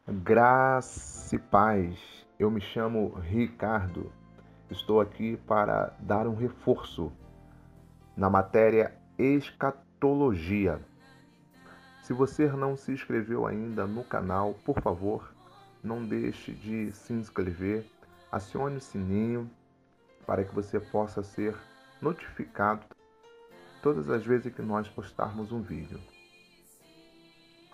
Graça e paz. Eu me chamo Ricardo. Estou aqui para dar um reforço na matéria escatologia. Se você não se inscreveu ainda no canal, por favor, não deixe de se inscrever. Acione o sininho para que você possa ser notificado todas as vezes que nós postarmos um vídeo.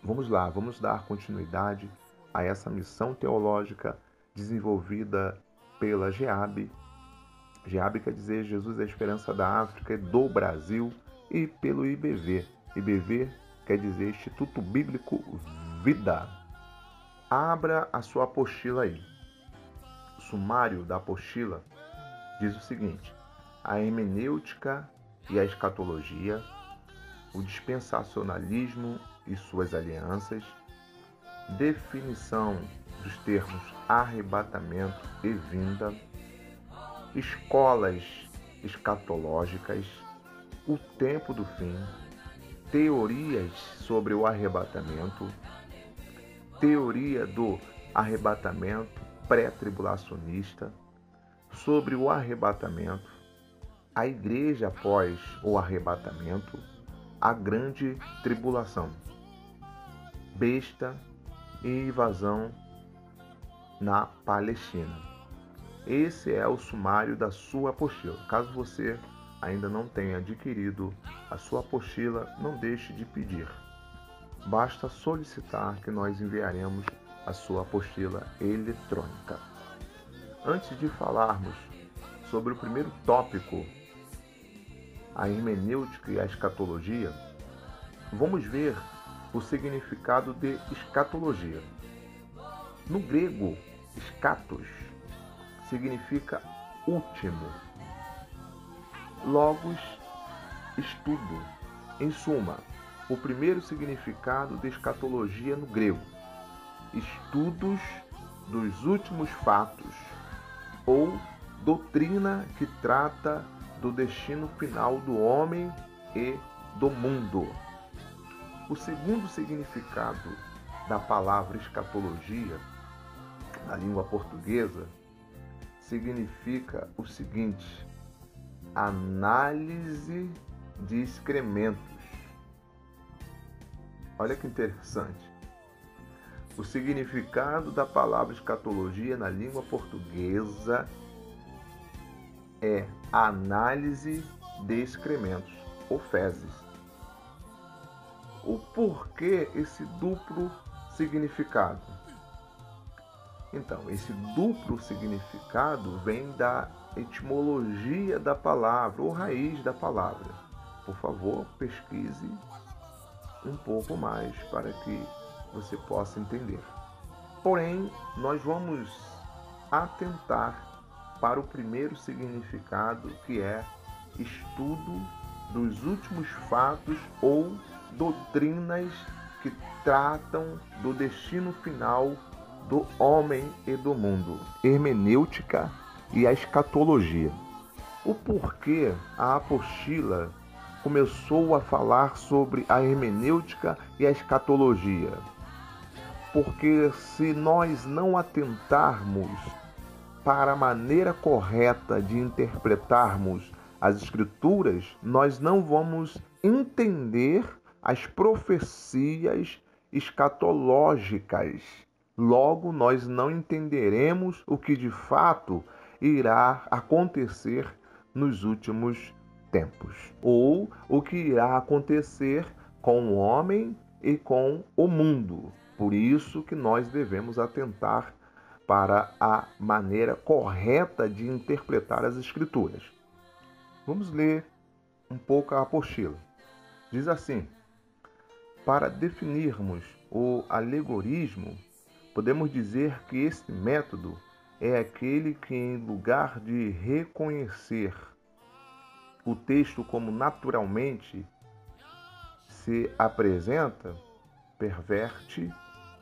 Vamos lá, vamos dar continuidade a essa missão teológica desenvolvida pela GEAB. GEAB quer dizer Jesus é a Esperança da África e do Brasil, e pelo IBV. IBV quer dizer Instituto Bíblico Vida. Abra a sua apostila aí. O sumário da apostila diz o seguinte: a hermenêutica e a escatologia, o dispensacionalismo e suas alianças, definição dos termos arrebatamento e vinda, escolas escatológicas, o tempo do fim, teorias sobre o arrebatamento, teoria do arrebatamento pré-tribulacionista, sobre o arrebatamento, a igreja após o arrebatamento, a grande tribulação, besta e invasão na Palestina. Esse é o sumário da sua apostila. Caso você ainda não tenha adquirido a sua apostila, não deixe de pedir. Basta solicitar que nós enviaremos a sua apostila eletrônica. Antes de falarmos sobre o primeiro tópico, a hermenêutica e a escatologia, vamos ver o significado de escatologia. No grego, scatos significa último, logos, estudo. Em suma, o primeiro significado de escatologia no grego: estudos dos últimos fatos ou doutrina que trata do destino final do homem e do mundo. O segundo significado da palavra escatologia, na língua portuguesa, significa o seguinte: análise de excrementos. Olha que interessante. O significado da palavra escatologia na língua portuguesa é análise de excrementos, ou fezes. O porquê esse duplo significado? Então, esse duplo significado vem da etimologia da palavra, ou raiz da palavra. Por favor, pesquise um pouco mais para que você possa entender. Porém, nós vamos atentar para o primeiro significado, que é estudo dos últimos fatos ou doutrinas que tratam do destino final do homem e do mundo. Hermenêutica e a escatologia. O porquê a apostila começou a falar sobre a hermenêutica e a escatologia? Porque se nós não atentarmos para a maneira correta de interpretarmos as Escrituras, nós não vamos entender as profecias escatológicas. Logo, nós não entenderemos o que de fato irá acontecer nos últimos tempos, ou o que irá acontecer com o homem e com o mundo. Por isso que nós devemos atentar para a maneira correta de interpretar as Escrituras. Vamos ler um pouco a apostila. Diz assim: para definirmos o alegorismo, podemos dizer que este método é aquele que, em lugar de reconhecer o texto como naturalmente se apresenta, perverte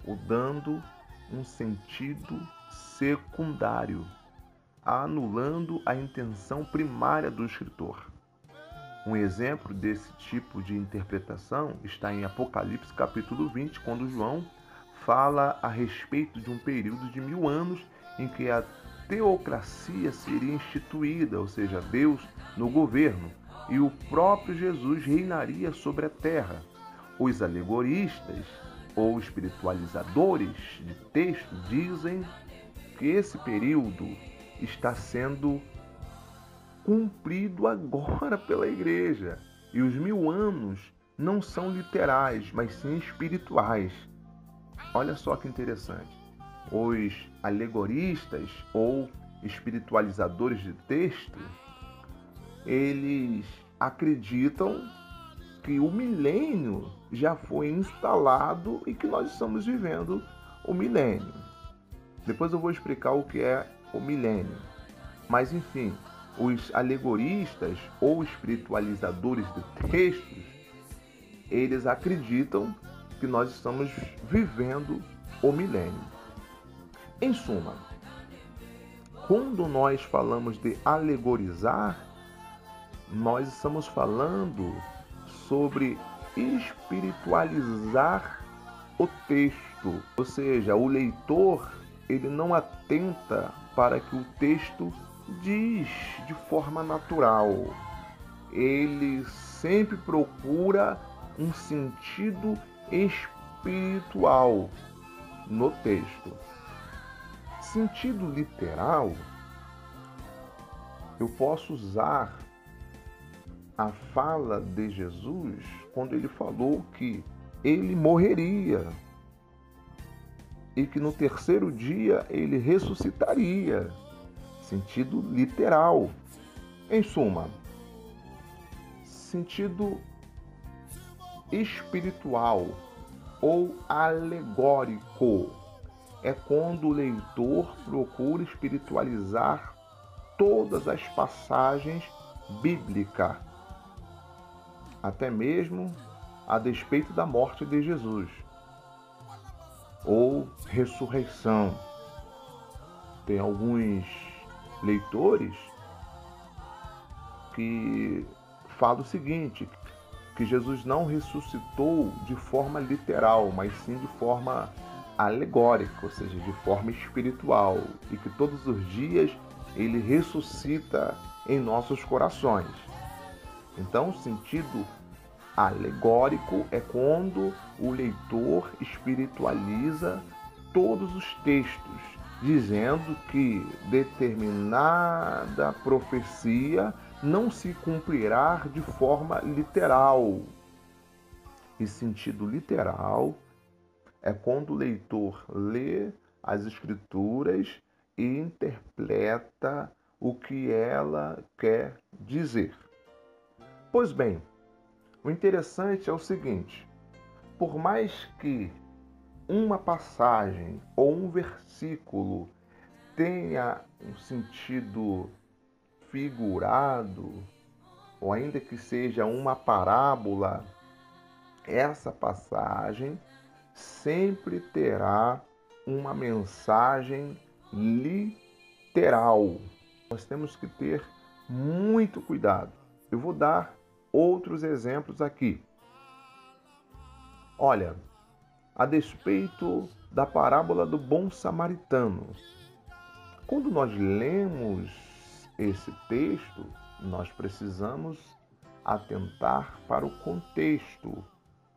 o dando um sentido secundário, anulando a intenção primária do escritor. Um exemplo desse tipo de interpretação está em Apocalipse capítulo 20, quando João fala a respeito de um período de 1000 anos em que a teocracia seria instituída, ou seja, Deus no governo, e o próprio Jesus reinaria sobre a terra. Os alegoristas ou espiritualizadores de texto dizem que esse período está sendo cumprido agora pela igreja. E os 1000 anos não são literais, mas sim espirituais. Olha só que interessante. Os alegoristas ou espiritualizadores de texto, eles acreditam que o milênio já foi instalado e que nós estamos vivendo o milênio. Depois eu vou explicar o que é o milênio. Mas, enfim, os alegoristas ou espiritualizadores de textos, eles acreditam que nós estamos vivendo o milênio. Em suma, quando nós falamos de alegorizar, nós estamos falando sobre espiritualizar o texto, ou seja, o leitor ele não atenta para que o texto diz de forma natural. Ele sempre procura um sentido espiritual no texto. Sentido literal, eu posso usar a fala de Jesus quando ele falou que ele morreria e que no terceiro dia ele ressuscitaria. Sentido literal. Em suma, sentido espiritual ou alegórico é quando o leitor procura espiritualizar todas as passagens bíblicas, até mesmo a despeito da morte de Jesus ou ressurreição. Tem alguns leitores que falam o seguinte, que Jesus não ressuscitou de forma literal, mas sim de forma alegórica, ou seja, de forma espiritual, e que todos os dias ele ressuscita em nossos corações. Então, o sentido alegórico é quando o leitor espiritualiza todos os textos, dizendo que determinada profecia não se cumprirá de forma literal. E sentido literal é quando o leitor lê as Escrituras e interpreta o que ela quer dizer. Pois bem, o interessante é o seguinte: por mais que uma passagem ou um versículo tenha um sentido figurado, ou ainda que seja uma parábola, essa passagem sempre terá uma mensagem literal. Nós temos que ter muito cuidado. Eu vou dar outros exemplos aqui. Olha, a despeito da parábola do bom samaritano, quando nós lemos esse texto, nós precisamos atentar para o contexto,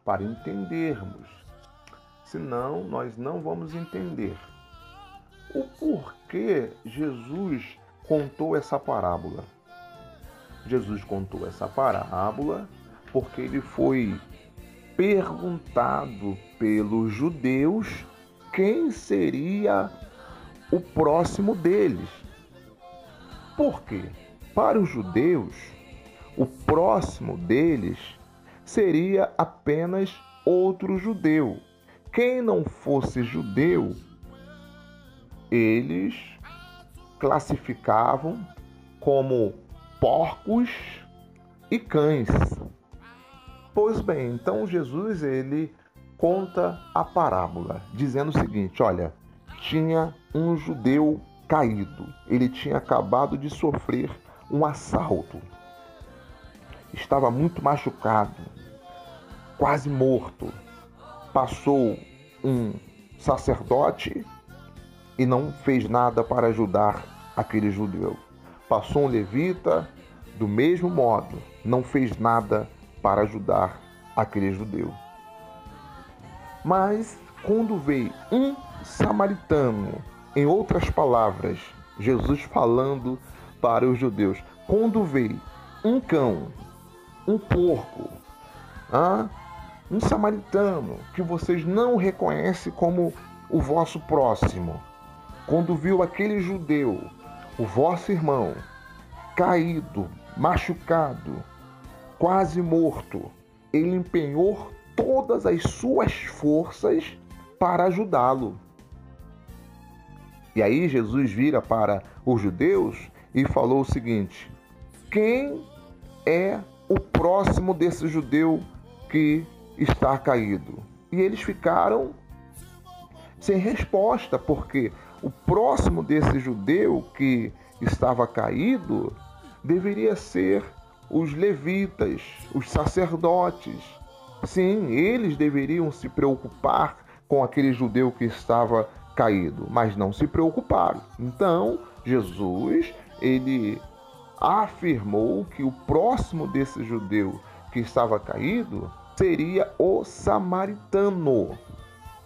para entendermos. Senão, nós não vamos entender o porquê Jesus contou essa parábola. Jesus contou essa parábola porque ele foi perguntado pelos judeus quem seria o próximo deles. Por quê? Para os judeus, o próximo deles seria apenas outro judeu. Quem não fosse judeu, eles classificavam como porcos e cães. Pois bem, então Jesus ele conta a parábola, dizendo o seguinte: olha, tinha um judeu caído, ele tinha acabado de sofrer um assalto, estava muito machucado, quase morto. Passou um sacerdote e não fez nada para ajudar aquele judeu. Passou um levita, do mesmo modo, não fez nada para ajudar aquele judeu. Mas quando veio um samaritano, em outras palavras, Jesus falando para os judeus, quando veio um cão, um porco, um samaritano que vocês não reconhecem como o vosso próximo, quando viu aquele judeu, o vosso irmão, caído, machucado, quase morto, ele empenhou todas as suas forças para ajudá-lo. E aí Jesus vira para os judeus e falou o seguinte: quem é o próximo desse judeu que está caído? E eles ficaram sem resposta, porque o próximo desse judeu que estava caído deveria ser os levitas, os sacerdotes. Sim, eles deveriam se preocupar com aquele judeu que estava caído, mas não se preocuparam. Então, Jesus, ele afirmou que o próximo desse judeu que estava caído seria o samaritano.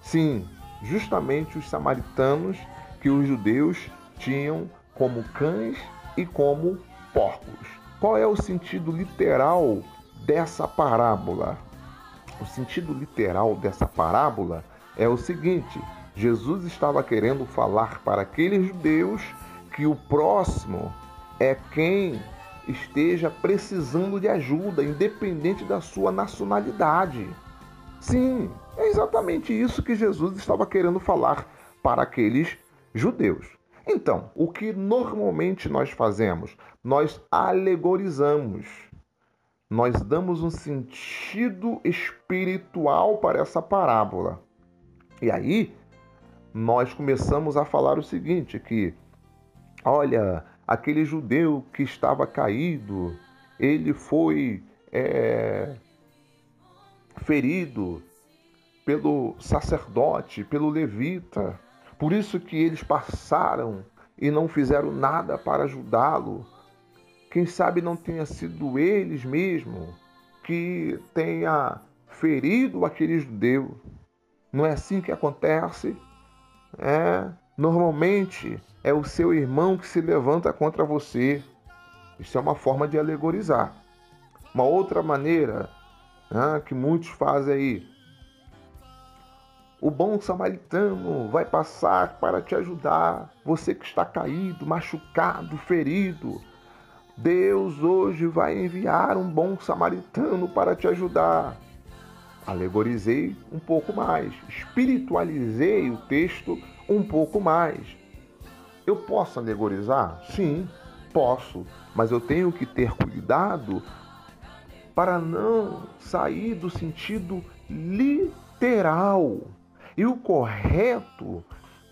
Sim, justamente os samaritanos que os judeus tinham como cães e como porcos. Qual é o sentido literal dessa parábola? O sentido literal dessa parábola é o seguinte: Jesus estava querendo falar para aqueles judeus que o próximo é quem esteja precisando de ajuda, independente da sua nacionalidade. Sim, é exatamente isso que Jesus estava querendo falar para aqueles judeus. Então, o que normalmente nós fazemos? Nós alegorizamos. Nós damos um sentido espiritual para essa parábola. E aí, nós começamos a falar o seguinte, que, olha, aquele judeu que estava caído, ele foi ferido pelo sacerdote, pelo levita. Por isso que eles passaram e não fizeram nada para ajudá-lo. Quem sabe não tenha sido eles mesmos que tenha ferido aquele judeu. Não é assim que acontece? Normalmente é o seu irmão que se levanta contra você. Isso é uma forma de alegorizar. Uma outra maneira que muitos fazem aí: o bom samaritano vai passar para te ajudar. Você que está caído, machucado, ferido, Deus hoje vai enviar um bom samaritano para te ajudar. Alegorizei um pouco mais, espiritualizei o texto um pouco mais. Eu posso alegorizar? Sim, posso, mas eu tenho que ter cuidado para não sair do sentido literal. E o correto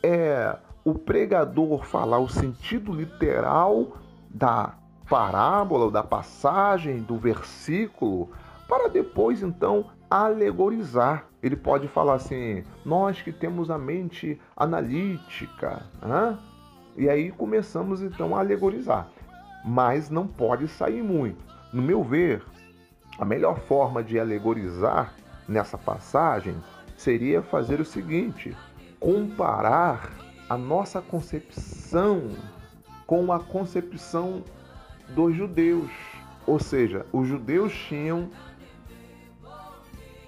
é o pregador falar o sentido literal da parábola, ou da passagem, do versículo, para depois então alegorizar. Ele pode falar assim: nós que temos a mente analítica, e aí começamos então a alegorizar. Mas não pode sair muito. No meu ver, a melhor forma de alegorizar nessa passagem seria fazer o seguinte: comparar a nossa concepção com a concepção dos judeus. Ou seja, os judeus tinham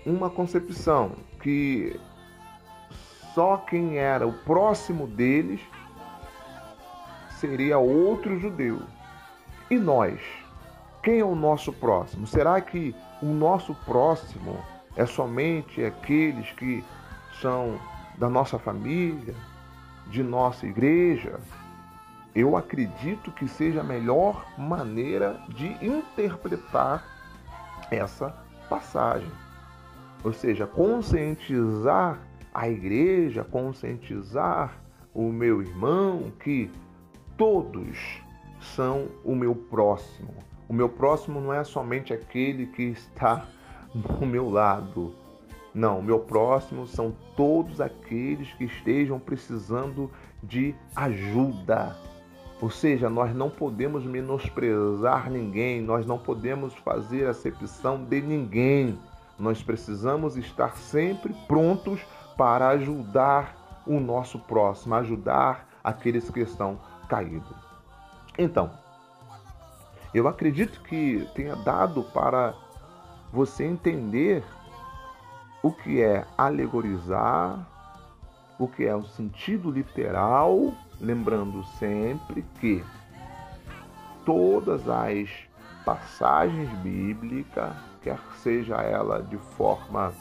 uma concepção que só quem era o próximo deles seria outro judeu. E nós? Quem é o nosso próximo? Será que o nosso próximo é somente aqueles que são da nossa família, de nossa igreja? Eu acredito que seja a melhor maneira de interpretar essa passagem. Ou seja, conscientizar a igreja, conscientizar o meu irmão que todos são o meu próximo. O meu próximo não é somente aquele que está do meu lado. Não, meu próximo são todos aqueles que estejam precisando de ajuda. Ou seja, nós não podemos menosprezar ninguém, nós não podemos fazer acepção de ninguém. Nós precisamos estar sempre prontos para ajudar o nosso próximo, ajudar aqueles que estão caídos. Então, eu acredito que tenha dado para você entender o que é alegorizar, o que é o sentido literal, lembrando sempre que todas as passagens bíblicas, quer seja ela de forma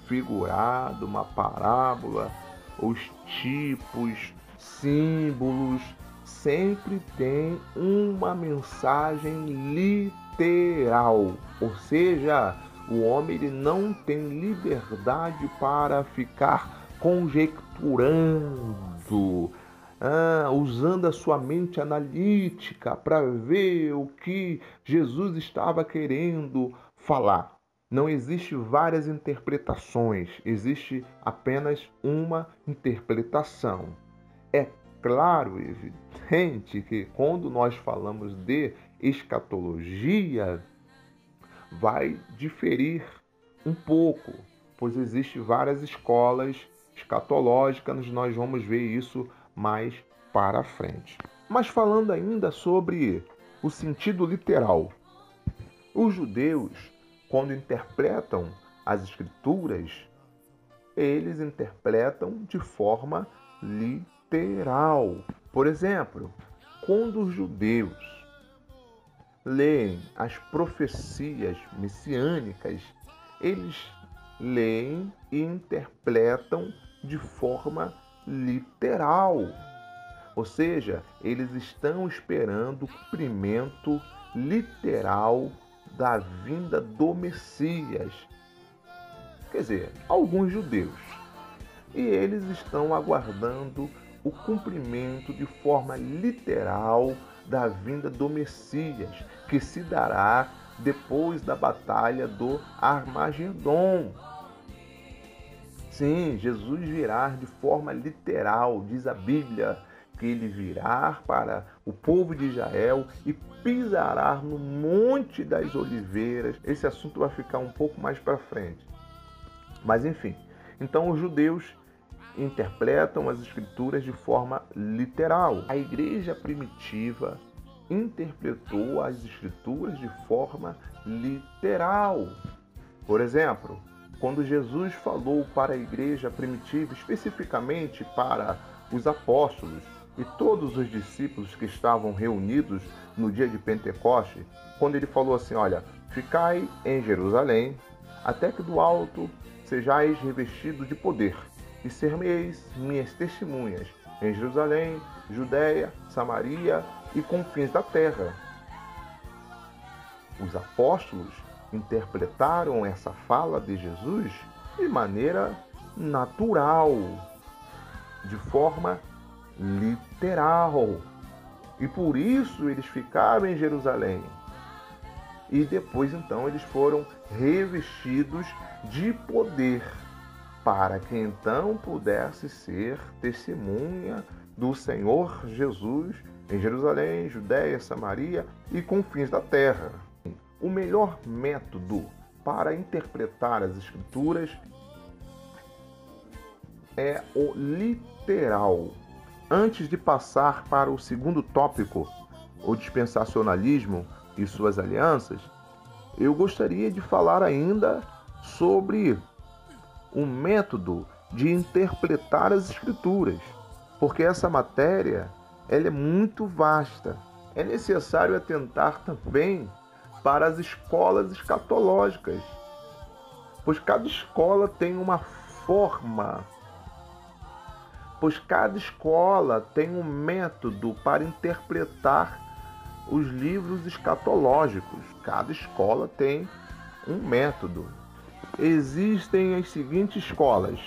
figurada, uma parábola, os tipos, símbolos, sempre tem uma mensagem literal. Ou seja, o homem ele não tem liberdade para ficar conjecturando, usando a sua mente analítica para ver o que Jesus estava querendo falar. Não existe várias interpretações, existe apenas uma interpretação. É claro, evidente, que quando nós falamos de escatologia, vai diferir um pouco, pois existem várias escolas escatológicas, nós vamos ver isso mais para frente. Mas falando ainda sobre o sentido literal, os judeus, quando interpretam as escrituras, eles interpretam de forma literal. Por exemplo, quando os judeus leem as profecias messiânicas, eles leem e interpretam de forma literal. Ou seja, eles estão esperando o cumprimento literal da vinda do Messias. Quer dizer, alguns judeus. E eles estão aguardando o cumprimento de forma literal da vinda do Messias, que se dará depois da batalha do Armagedon. Sim, Jesus virá de forma literal, diz a Bíblia, que ele virá para o povo de Israel e pisará no Monte das Oliveiras. Esse assunto vai ficar um pouco mais para frente. Mas enfim, então os judeus interpretam as escrituras de forma literal. A igreja primitiva interpretou as escrituras de forma literal. Por exemplo, quando Jesus falou para a igreja primitiva, especificamente para os apóstolos e todos os discípulos que estavam reunidos no dia de Pentecoste, quando ele falou assim, olha, ficai em Jerusalém, até que do alto sejais revestidos de poder, e sereis minhas testemunhas em Jerusalém, Judéia, Samaria e confins da terra. Os apóstolos interpretaram essa fala de Jesus de maneira natural, de forma literal. E por isso eles ficaram em Jerusalém. E depois então eles foram revestidos de poder, para que então pudesse ser testemunha do Senhor Jesus em Jerusalém, Judéia, Samaria e confins da terra. O melhor método para interpretar as Escrituras é o literal. Antes de passar para o segundo tópico, o dispensacionalismo e suas alianças, eu gostaria de falar ainda sobre o método de interpretar as Escrituras, porque essa matéria ela é muito vasta. É necessário atentar também para as escolas escatológicas, pois cada escola tem uma forma, pois cada escola tem um método para interpretar os livros escatológicos. Cada escola tem um método. Existem as seguintes escolas: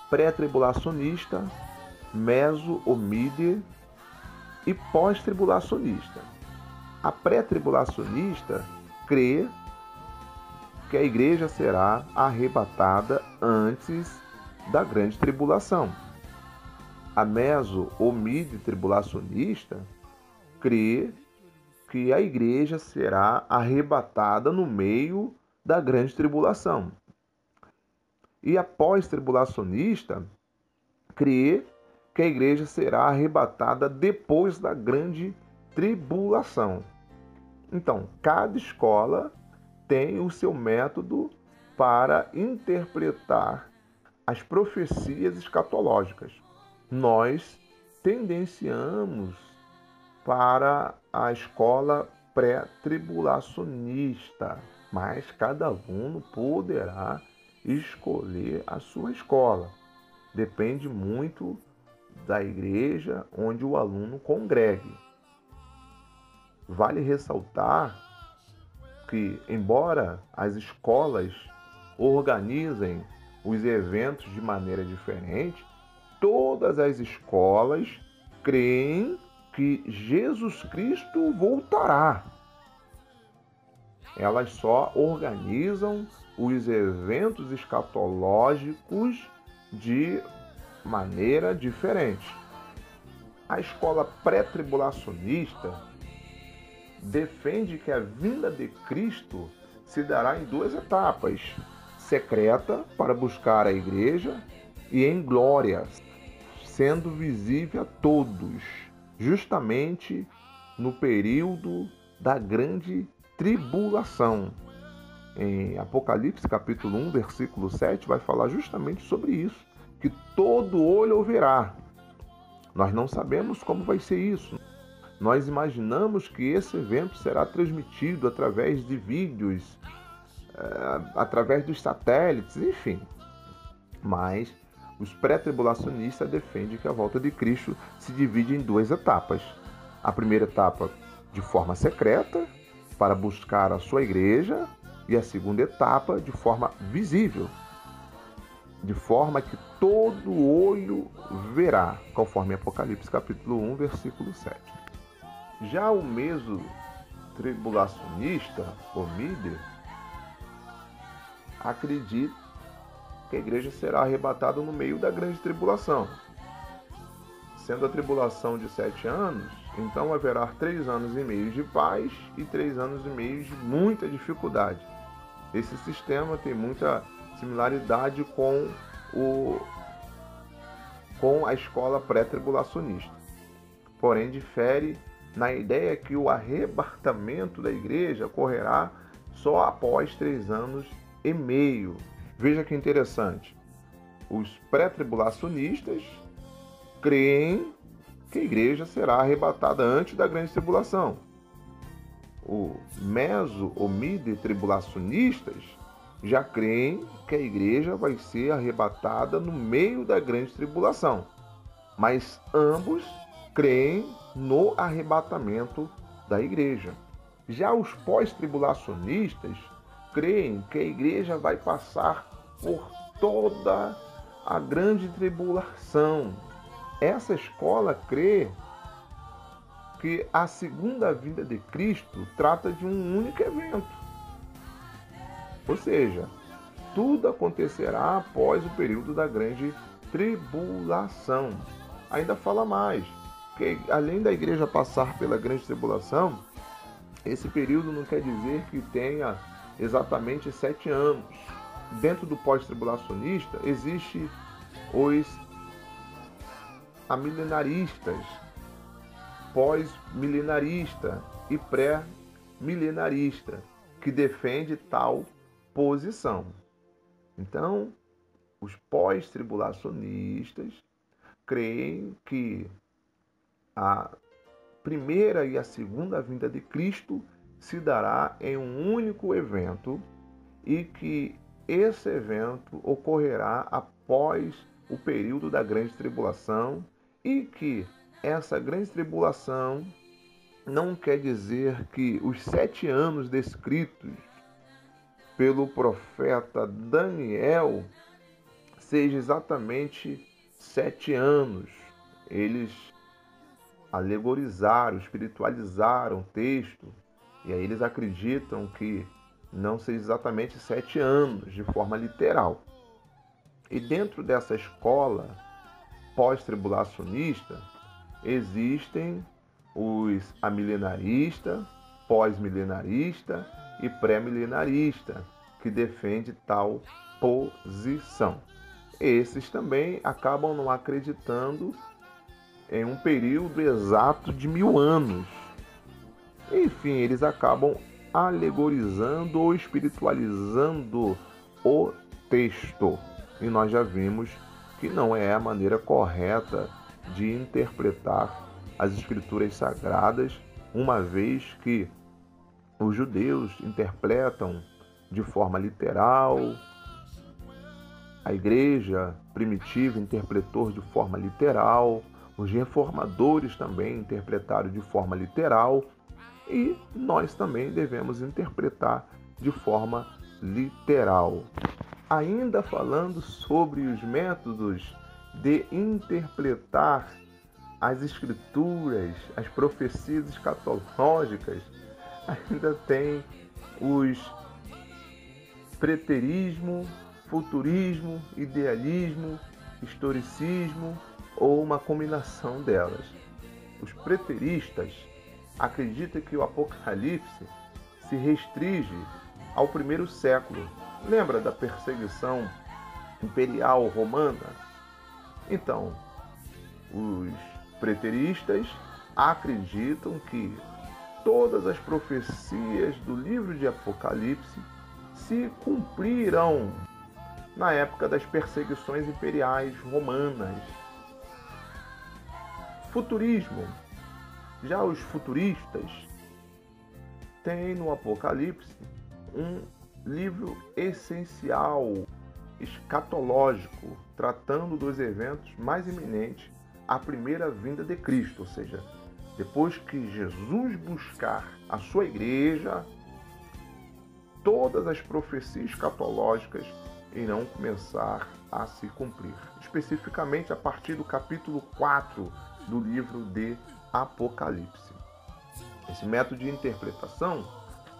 pré-tribulacionista, meso-omídia e pós-tribulacionista. A pré-tribulacionista crê que a igreja será arrebatada antes da grande tribulação. A meso ou mid-tribulacionista crê que a igreja será arrebatada no meio da grande tribulação. E a pós-tribulacionista crê que a igreja será arrebatada depois da grande tribulação. Então, cada escola tem o seu método para interpretar as profecias escatológicas. Nós tendenciamos para a escola pré-tribulacionista, mas cada aluno poderá escolher a sua escola. Depende muito da igreja onde o aluno congregue. Vale ressaltar que, embora as escolas organizem os eventos de maneira diferente, todas as escolas creem que Jesus Cristo voltará. Elas só organizam os eventos escatológicos de maneira diferente. A escola pré-tribulacionista defende que a vinda de Cristo se dará em duas etapas: secreta, para buscar a igreja, e em glória, sendo visível a todos, justamente no período da grande tribulação. Em Apocalipse capítulo 1, versículo 7, vai falar justamente sobre isso, que todo olho o verá. Nós não sabemos como vai ser isso. Nós imaginamos que esse evento será transmitido através de vídeos, através dos satélites, enfim. Mas os pré-tribulacionistas defendem que a volta de Cristo se divide em duas etapas. A primeira etapa de forma secreta, para buscar a sua igreja, e a segunda etapa de forma visível, de forma que todo olho verá, conforme Apocalipse capítulo 1, versículo 7. Já o meso-tribulacionista, o míder, acredita que a igreja será arrebatada no meio da grande tribulação. Sendo a tribulação de 7 anos, então haverá 3 anos e meio de paz e 3 anos e meio de muita dificuldade. Esse sistema tem muita similaridade com a escola pré-tribulacionista. Porém, difere na ideia que o arrebatamento da igreja ocorrerá só após 3 anos e meio. Veja que interessante. Os pré-tribulacionistas creem que a igreja será arrebatada antes da grande tribulação. O meso ou mid-tribulacionistas já creem que a igreja vai ser arrebatada no meio da grande tribulação. Mas ambos creem no arrebatamento da igreja. Já os pós-tribulacionistas creem que a igreja vai passar por toda a grande tribulação. Essa escola crê que a segunda vinda de Cristo trata de um único evento. Ou seja, tudo acontecerá após o período da grande tribulação. Ainda fala mais, que além da igreja passar pela grande tribulação, esse período não quer dizer que tenha exatamente 7 anos. Dentro do pós-tribulacionista existe os amilenaristas, pós-milenarista e pré-milenarista, que defende tal posição. Então, os pós-tribulacionistas creem que a primeira e a segunda vinda de Cristo se dará em um único evento e que esse evento ocorrerá após o período da grande tribulação e que essa grande tribulação não quer dizer que os 7 anos descritos pelo profeta Daniel seja exatamente 7 anos. Eles alegorizaram, espiritualizaram o texto, e aí eles acreditam que não sei exatamente 7 anos de forma literal. E dentro dessa escola pós-tribulacionista existem os amilenarista, pós-milenarista e pré-milenarista, que defende tal posição. Esses também acabam não acreditando em um período exato de 1000 anos. Enfim, eles acabam alegorizando ou espiritualizando o texto. E nós já vimos que não é a maneira correta de interpretar as escrituras sagradas, uma vez que os judeus interpretam de forma literal, a igreja primitiva interpretou de forma literal, os reformadores também interpretaram de forma literal, e nós também devemos interpretar de forma literal. Ainda falando sobre os métodos de interpretar as escrituras, as profecias escatológicas, ainda tem os preterismo, futurismo, idealismo, historicismo ou uma combinação delas. Os preteristas acreditam que o Apocalipse se restringe ao primeiro século. Lembra da perseguição imperial romana? Então, os preteristas acreditam que todas as profecias do livro de Apocalipse se cumpriram na época das perseguições imperiais romanas. Futurismo. Já os futuristas têm no Apocalipse um livro essencial, escatológico, tratando dos eventos mais iminentes à primeira vinda de Cristo, ou seja, depois que Jesus buscar a sua igreja, todas as profecias escatológicas irão começar a se cumprir, especificamente a partir do capítulo 4 do livro de Apocalipse. Esse método de interpretação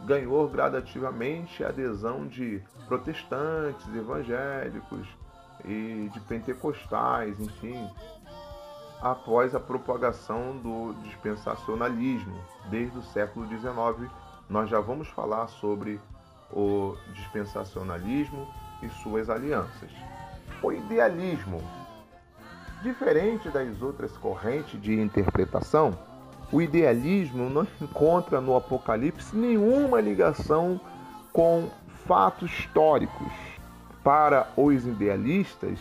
ganhou gradativamente a adesão de protestantes, evangélicos e de pentecostais, enfim, após a propagação do dispensacionalismo desde o século XIX. Nós já vamos falar sobre o dispensacionalismo e suas alianças. O idealismo. Diferente das outras correntes de interpretação, o idealismo não encontra no Apocalipse nenhuma ligação com fatos históricos. Para os idealistas,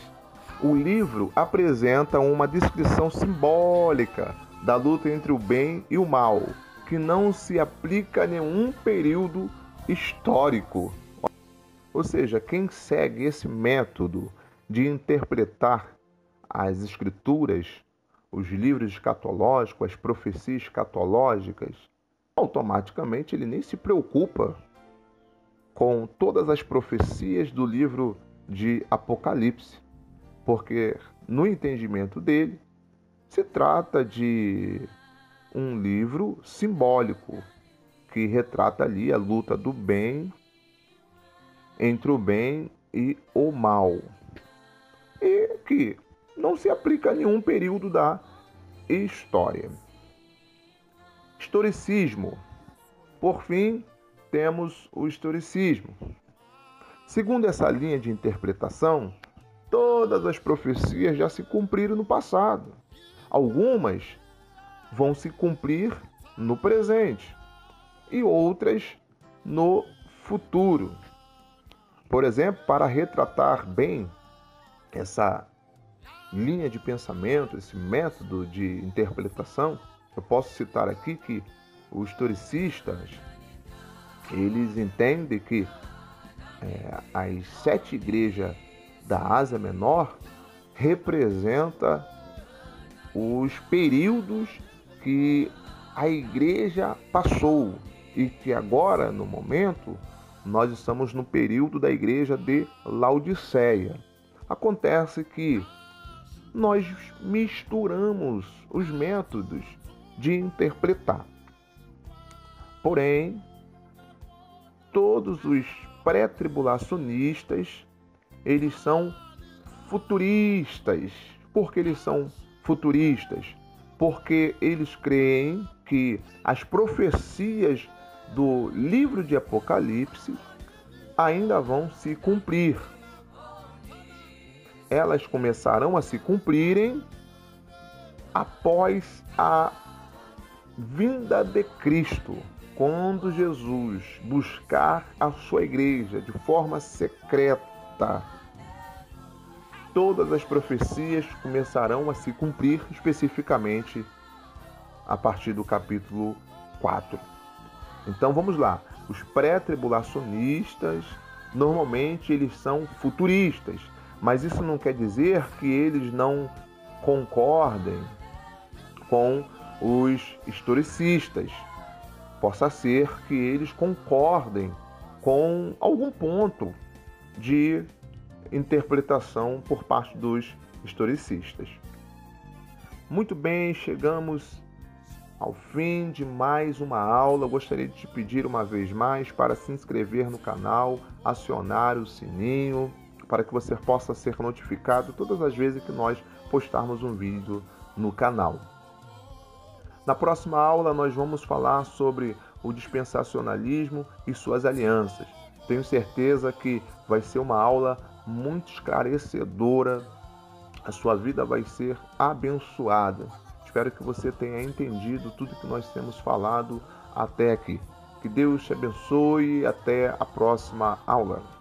o livro apresenta uma descrição simbólica da luta entre o bem e o mal, que não se aplica a nenhum período histórico. Ou seja, quem segue esse método de interpretar as escrituras, os livros escatológicos, as profecias escatológicas, automaticamente ele nem se preocupa com todas as profecias do livro de Apocalipse, porque no entendimento dele se trata de um livro simbólico que retrata ali a luta do bem entre o bem e o mal, e que não se aplica a nenhum período da história. Historicismo. Por fim, temos o historicismo. Segundo essa linha de interpretação, todas as profecias já se cumpriram no passado. Algumas vão se cumprir no presente e outras no futuro. Por exemplo, para retratar bem essa linha de pensamento, esse método de interpretação, eu posso citar aqui que os historicistas, eles entendem que as 7 igrejas da Ásia Menor representam os períodos que a igreja passou e que agora, no momento, nós estamos no período da igreja de Laodiceia. Acontece que nós misturamos os métodos de interpretar. Porém, todos os pré-tribulacionistas, eles são futuristas. Por que eles são futuristas? Porque eles creem que as profecias do livro de Apocalipse ainda vão se cumprir. Elas começarão a se cumprirem após a vinda de Cristo, quando Jesus buscar a sua igreja de forma secreta. Todas as profecias começarão a se cumprir, especificamente a partir do capítulo 4. Então vamos lá. Os pré-tribulacionistas, normalmente eles são futuristas, mas isso não quer dizer que eles não concordem com os historicistas. Possa ser que eles concordem com algum ponto de interpretação por parte dos historicistas. Muito bem, chegamos ao fim de mais uma aula. Eu gostaria de te pedir uma vez mais para se inscrever no canal, acionar o sininho, para que você possa ser notificado todas as vezes que nós postarmos um vídeo no canal. Na próxima aula nós vamos falar sobre o dispensacionalismo e suas alianças. Tenho certeza que vai ser uma aula muito esclarecedora. A sua vida vai ser abençoada. Espero que você tenha entendido tudo que nós temos falado até aqui. Que Deus te abençoe e até a próxima aula.